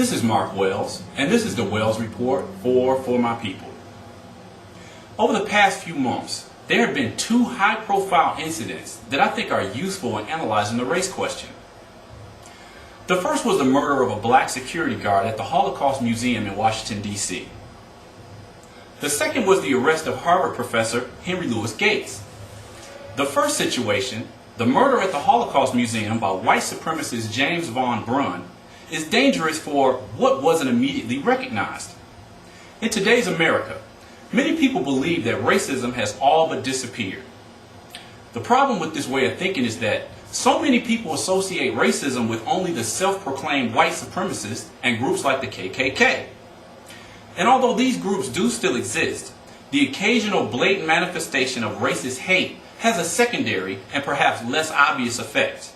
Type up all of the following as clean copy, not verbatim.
This is Mark Wells, and this is the Wells Report for my people. Over the past few months, there have been two high-profile incidents that I think are useful in analyzing the race question. The first was the murder of a black security guard at the Holocaust Museum in Washington, D.C. The second was the arrest of Harvard professor Henry Louis Gates. The first situation, the murder at the Holocaust Museum by white supremacist James Von Brunn, is dangerous for what wasn't immediately recognized. In today's America, many people believe that racism has all but disappeared. The problem with this way of thinking is that so many people associate racism with only the self-proclaimed white supremacists and groups like the KKK. And although these groups do still exist, the occasional blatant manifestation of racist hate has a secondary and perhaps less obvious effect.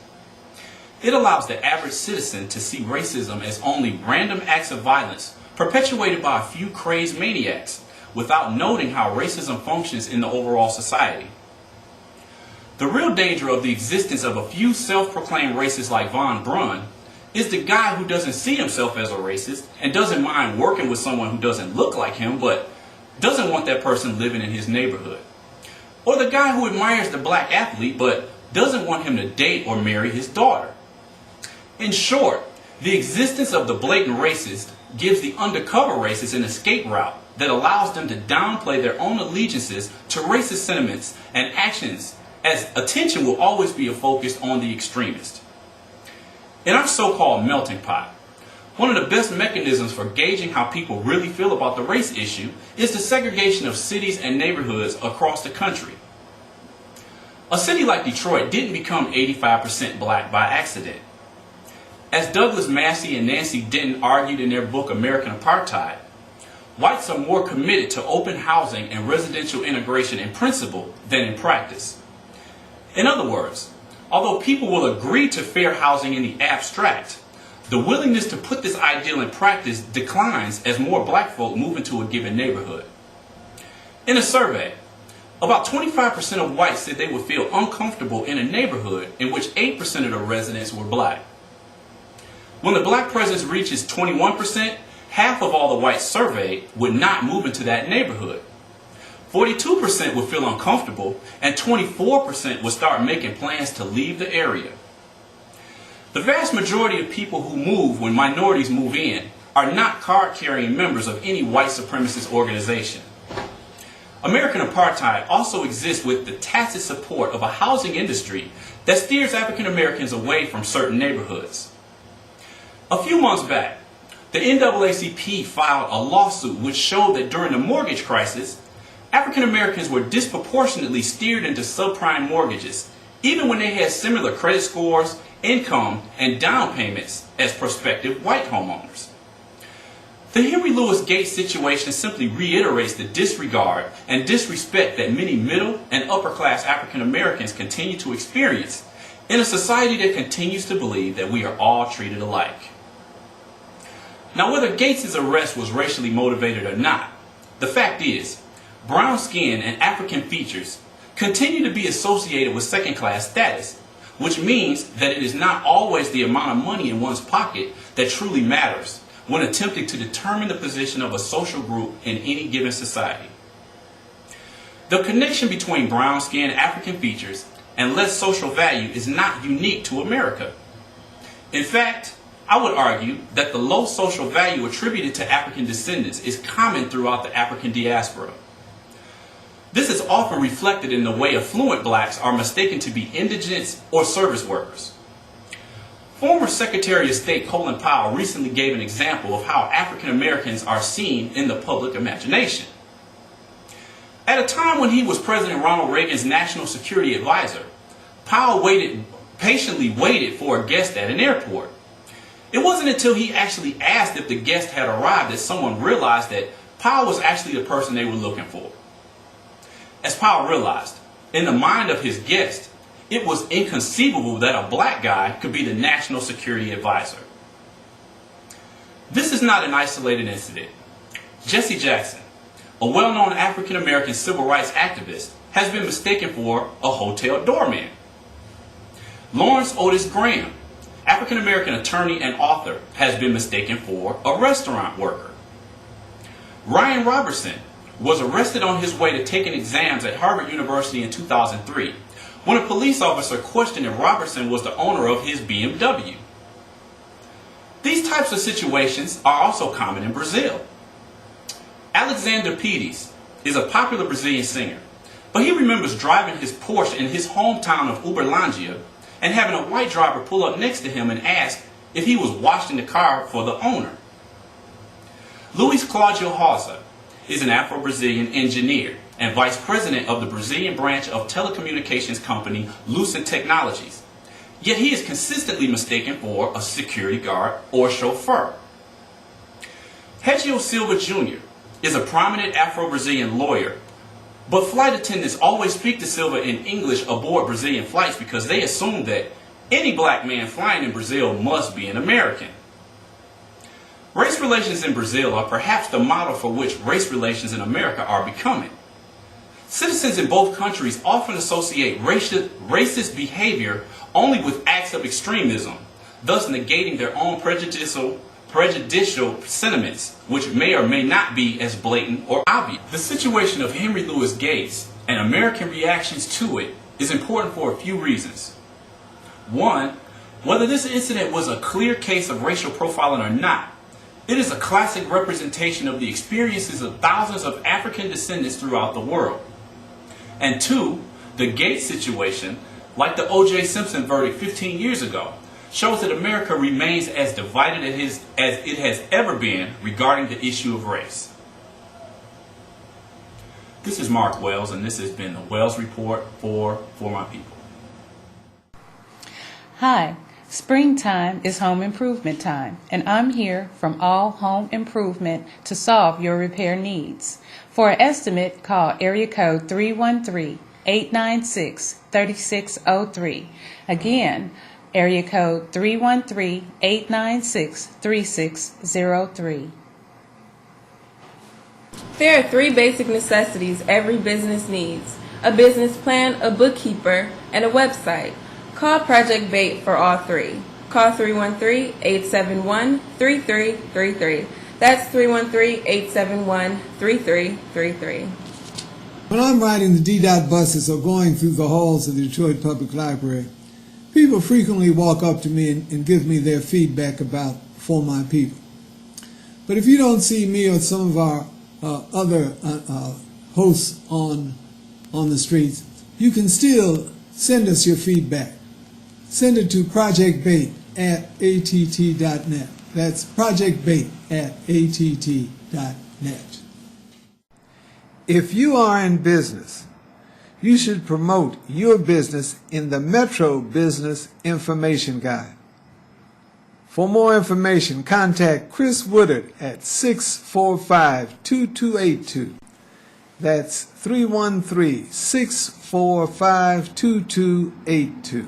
It allows the average citizen to see racism as only random acts of violence perpetuated by a few crazed maniacs, without noting how racism functions in the overall society. The real danger of the existence of a few self-proclaimed racists like Von Brunn is the guy who doesn't see himself as a racist and doesn't mind working with someone who doesn't look like him but doesn't want that person living in his neighborhood. Or the guy who admires the black athlete but doesn't want him to date or marry his daughter. In short, the existence of the blatant racist gives the undercover racist an escape route that allows them to downplay their own allegiances to racist sentiments and actions, as attention will always be focused on the extremist. In our so-called melting pot, one of the best mechanisms for gauging how people really feel about the race issue is the segregation of cities and neighborhoods across the country. A city like Detroit didn't become 85% black by accident. As Douglas Massey and Nancy Denton argued in their book American Apartheid, whites are more committed to open housing and residential integration in principle than in practice. In other words, although people will agree to fair housing in the abstract, the willingness to put this ideal in practice declines as more black folk move into a given neighborhood. In a survey, about 25% of whites said they would feel uncomfortable in a neighborhood in which 8% of the residents were black. When the black presence reaches 21%, half of all the whites surveyed would not move into that neighborhood. 42% would feel uncomfortable, and 24% would start making plans to leave the area. The vast majority of people who move when minorities move in are not card-carrying members of any white supremacist organization. American Apartheid also exists with the tacit support of a housing industry that steers African Americans away from certain neighborhoods. A few months back, the NAACP filed a lawsuit which showed that during the mortgage crisis, African Americans were disproportionately steered into subprime mortgages, even when they had similar credit scores, income, and down payments as prospective white homeowners. The Henry Louis Gates situation simply reiterates the disregard and disrespect that many middle and upper class African Americans continue to experience in a society that continues to believe that we are all treated alike. Now, whether Gates' arrest was racially motivated or not, the fact is, brown skin and African features continue to be associated with second-class status, which means that it is not always the amount of money in one's pocket that truly matters when attempting to determine the position of a social group in any given society. The connection between brown skin, African features, and less social value is not unique to America. In fact, I would argue that the low social value attributed to African descendants is common throughout the African diaspora. This is often reflected in the way affluent blacks are mistaken to be indigents or service workers. Former Secretary of State Colin Powell recently gave an example of how African Americans are seen in the public imagination. At a time when he was President Ronald Reagan's national security advisor, Powell patiently waited for a guest at an airport. It wasn't until he actually asked if the guest had arrived that someone realized that Powell was actually the person they were looking for. As Powell realized, in the mind of his guest, it was inconceivable that a black guy could be the national security advisor. This is not an isolated incident. Jesse Jackson, a well-known African American civil rights activist, has been mistaken for a hotel doorman. Lawrence Otis Graham, African-American attorney and author, has been mistaken for a restaurant worker. Ryan Robertson was arrested on his way to taking exams at Harvard University in 2003 when a police officer questioned if Robertson was the owner of his BMW. These types of situations are also common in Brazil. Alexander Pires is a popular Brazilian singer, but he remembers driving his Porsche in his hometown of Uberlândia and having a white driver pull up next to him and ask if he was washing the car for the owner. Luis Claudio Hausa is an Afro-Brazilian engineer and vice president of the Brazilian branch of telecommunications company Lucent Technologies, yet he is consistently mistaken for a security guard or chauffeur. Regio Silva Jr. is a prominent Afro-Brazilian lawyer, but flight attendants always speak to Silva in English aboard Brazilian flights because they assume that any black man flying in Brazil must be an American. Race relations in Brazil are perhaps the model for which race relations in America are becoming. Citizens in both countries often associate racist behavior only with acts of extremism, thus negating their own prejudicial sentiments, which may or may not be as blatant or obvious. The situation of Henry Louis Gates and American reactions to it is important for a few reasons. One, whether this incident was a clear case of racial profiling or not, it is a classic representation of the experiences of thousands of African descendants throughout the world. And two, the Gates situation, like the O.J. Simpson verdict 15 years ago, shows that America remains as divided as it has ever been regarding the issue of race. This is Mark Wells, and this has been the Wells Report for My People. Hi, springtime is home improvement time, and I'm here from All Home Improvement to solve your repair needs. For an estimate, call area code 313-896-3603. Again, area code 313-896-3603. There are 3 basic necessities every business needs: a business plan, a bookkeeper, and a website. Call Project Bait for all 3. Call 313-871-3333. That's 313-871-3333. When I'm riding the D-Dot buses or going through the halls of the Detroit Public Library, people frequently walk up to me and give me their feedback about For My People. But if you don't see me or some of our other hosts on the streets, you can still send us your feedback. Send it to projectbait@att.net. That's projectbait@att.net. If you are in business, you should promote your business in the Metro Business Information Guide. For more information, contact Chris Woodard at 645-2282. That's 313-645-2282.